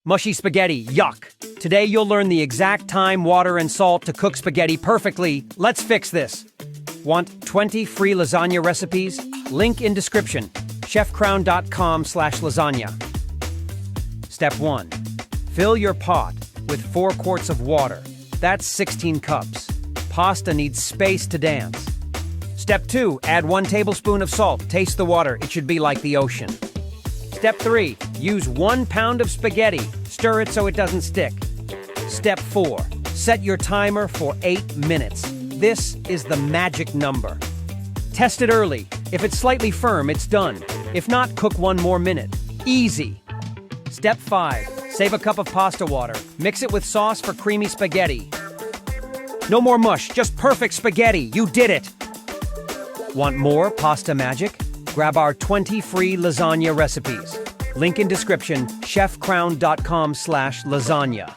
Mushy spaghetti, yuck. Today you'll learn the exact time, water, and salt to cook spaghetti perfectly. Let's fix this. Want 20 free lasagna recipes? Link in description. chefcrown.com/lasagna. Step 1. Fill your pot with 4 quarts of water. That's 16 cups. Pasta needs space to dance. Step 2. Add 1 tablespoon of salt. Taste the water. It should be like the ocean. Step 3. Use 1 pound of spaghetti. Stir it so it doesn't stick. Step 4. Set your timer for 8 minutes. This is the magic number. Test it early. If it's slightly firm, it's done. If not, cook 1 more minute. Easy. Step 5. Save a cup of pasta water. Mix it with sauce for creamy spaghetti. No more mush, just perfect spaghetti. You did it! Want more pasta magic? Grab our 20 free lasagna recipes. Link in description, chefcrown.com/lasagna.